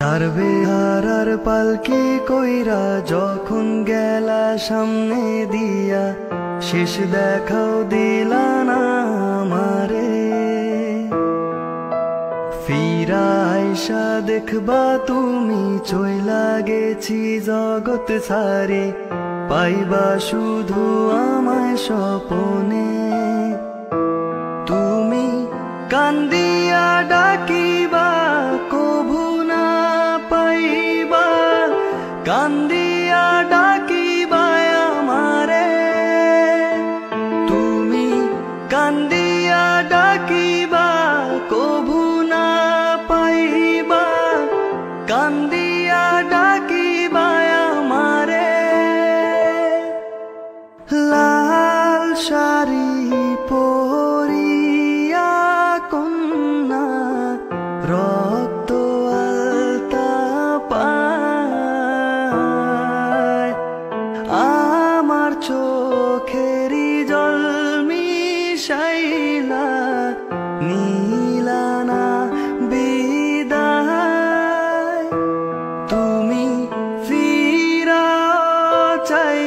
ছাড়বে হারার পালকি কইরা যখন গেলা সামনে দিয়া, শেষ দেখাও দিলা না আমারে। ফিরা আইসা দেখবা তুমি চইলা গেছি জগৎ ছাড়ি, পাইবা শুধু আমায় স্বপনে। তুমি কান্দিয়া ডাকিবা কভু না পাইবা, কান্দিয়া ডাকিবা আমারে। তুমি কান্দিয়া ডাকিবা কভু না পাইবা, কান্দিয়া ডাকিবা আমারে। লাল শাড়ি পরিয়া কন্যা রক্ত আলতা পায়, আমার চোখেরই জল মিশাইলা নীলানা বিদায়। তুমি ফিরা চাই